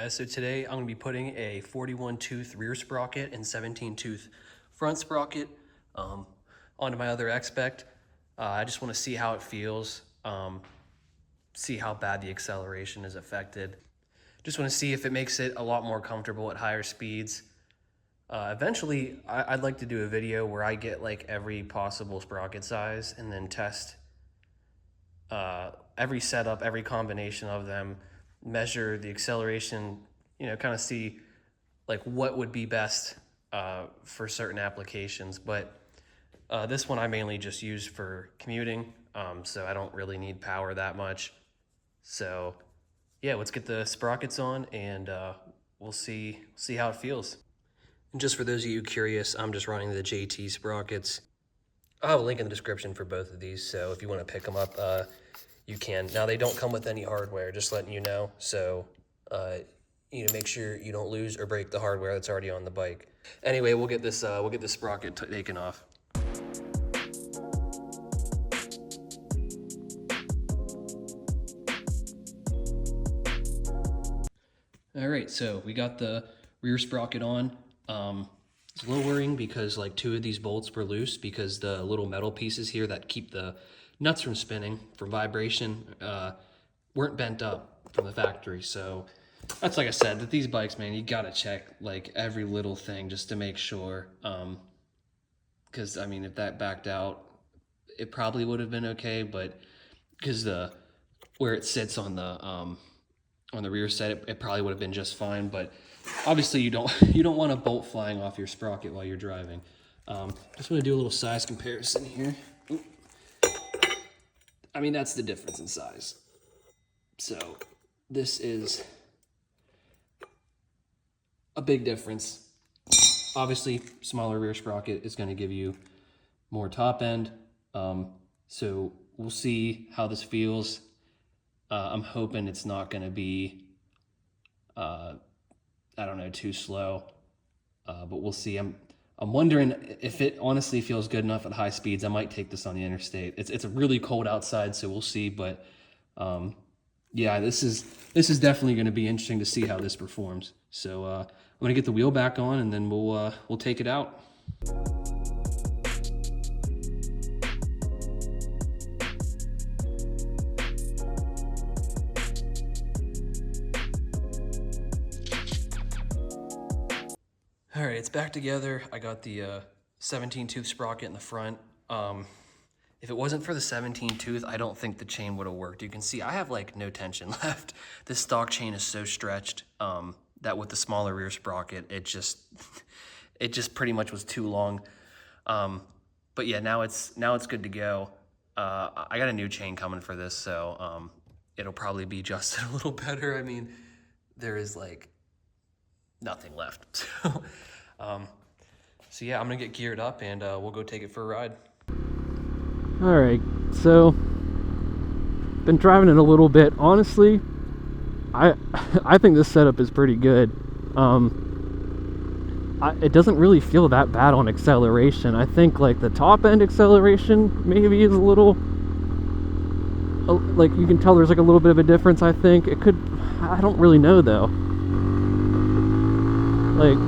guys, so today I'm going to be putting a 41 tooth rear sprocket and 17 tooth front sprocket onto my other Xpect. I just want to see how it feels, see how bad the acceleration is affected. Just want to see if it makes it a lot more comfortable at higher speeds. Eventually, I'd like to do a video where I get like every possible sprocket size and then test every setup, every combination of them, measure the acceleration, kind of see like what would be best for certain applications. But this one I mainly just use for commuting, so I don't really need power that much. So yeah, let's get the sprockets on and we'll see how it feels. And just for those of you curious, I'm just running the JT sprockets. I'll have a link in the description for both of these, so if you want to pick them up, you can. Now, they don't come with any hardware, just letting you know, so you need to make sure you don't lose or break the hardware that's already on the bike. Anyway, we'll get this sprocket taken off. All right, so we got the rear sprocket on. It's a little worrying because like 2 of these bolts were loose because the little metal pieces here that keep the nuts from spinning, from vibration, weren't bent up from the factory. So that's, like I said, with these bikes, man, you gotta check like every little thing just to make sure. Because I mean, if that backed out, it probably would have been okay, but because where it sits on the rear set, it probably would have been just fine. But obviously, you don't want a bolt flying off your sprocket while you're driving. Just want to do a little size comparison here. Oop. I mean, that's the difference in size. So this is a big difference. Obviously, smaller rear sprocket is going to give you more top end. So we'll see how this feels. I'm hoping it's not going to be, I don't know, too slow, but we'll see. I'm wondering if it honestly feels good enough at high speeds. I might take this on the interstate. It's really cold outside, so we'll see. But yeah, this is definitely going to be interesting to see how this performs. So I'm going to get the wheel back on, and then we'll take it out. All right, it's back together. I got the 17 tooth sprocket in the front. If it wasn't for the 17 tooth, I don't think the chain would have worked. You can see I have like no tension left. This stock chain is so stretched that with the smaller rear sprocket, it just pretty much was too long. But yeah, now it's good to go. I got a new chain coming for this, so it'll probably be adjusted a little better. I mean, there is like nothing left. So yeah, I'm gonna get geared up and we'll go take it for a ride. All right, so been driving it a little bit. Honestly, I think this setup is pretty good. It doesn't really feel that bad on acceleration. I think like the top end acceleration maybe is a little, like you can tell there's like a little bit of a difference. I think it could, I don't really know though. Like,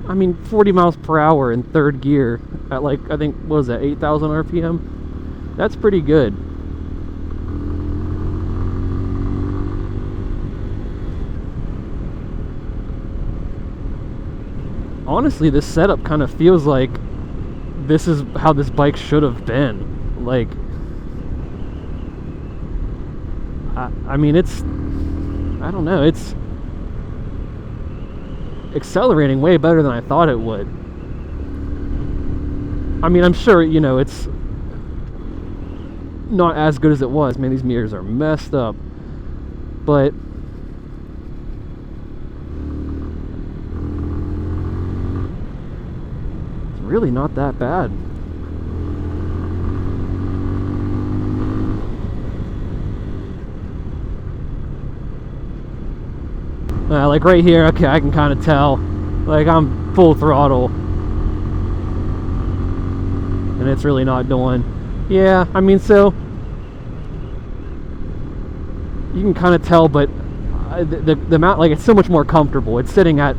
I mean, 40 miles per hour in third gear at like, I think, what was that, 8,000 RPM? That's pretty good. Honestly, this setup kind of feels like this is how this bike should have been. Like, I mean, I don't know, it's accelerating way better than I thought it would. I mean, I'm sure, it's not as good as it was. Man, these mirrors are messed up. But it's really not that bad. Like right here, okay, I can kind of tell, like I'm full throttle, and it's really not doing. Yeah, I mean, so you can kind of tell, but the mount, like, it's so much more comfortable. It's sitting at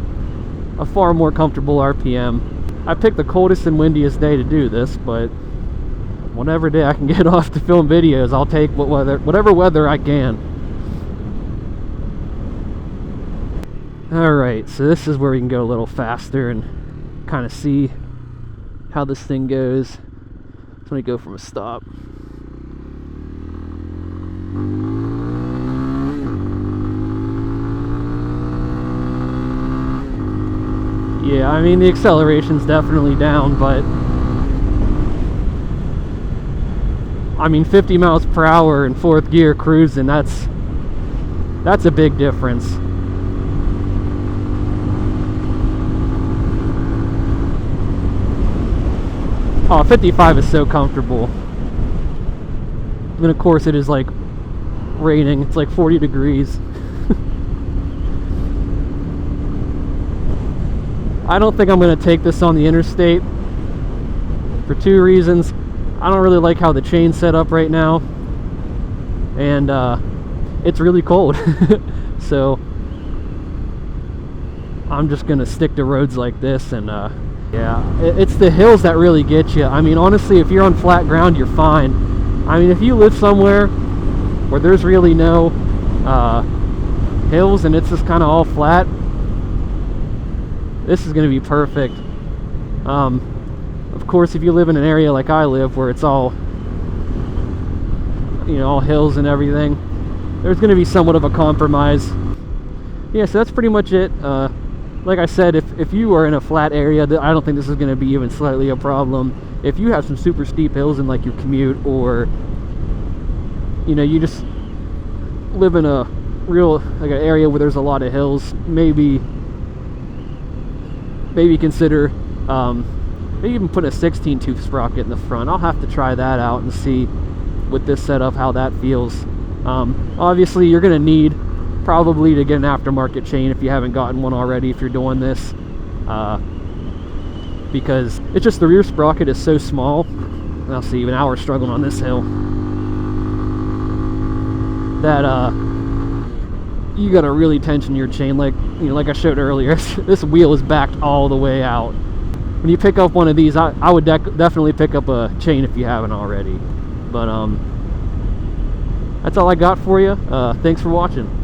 a far more comfortable RPM. I picked the coldest and windiest day to do this, but whatever day I can get off to film videos, I'll take whatever weather I can. Alright, so this is where we can go a little faster and kind of see how this thing goes. So let me go from a stop. Yeah, I mean, the acceleration's definitely down, but I mean, 50 miles per hour in 4th gear cruising, that's a big difference. Oh, 55 is so comfortable. And of course it is like raining. It's like 40 degrees. I don't think I'm going to take this on the interstate for 2 reasons. I don't really like how the chain's set up right now, and it's really cold. So I'm just going to stick to roads like this, and yeah, it's the hills that really get you. I mean, honestly, if you're on flat ground, you're fine. I mean, if you live somewhere where there's really no hills and it's just kind of all flat, this is going to be perfect. Of course, if you live in an area like I live, where it's all, you know, all hills and everything, there's going to be somewhat of a compromise. Yeah, so that's pretty much it. Like I said, if you are in a flat area, I don't think this is going to be even slightly a problem. If you have some super steep hills in like your commute, or you know, you just live in a real, like, an area where there's a lot of hills, maybe consider maybe even put a 16 tooth sprocket in the front. I'll have to try that out and see with this setup how that feels. Obviously you're going to need probably to get an aftermarket chain if you haven't gotten one already, if you're doing this, because it's just, the rear sprocket is so small. I'll see, even now we're struggling on this hill, that you gotta really tension your chain, like, you know, like I showed earlier. This wheel is backed all the way out. When you pick up one of these, I would definitely pick up a chain if you haven't already. But that's all I got for you. Thanks for watching.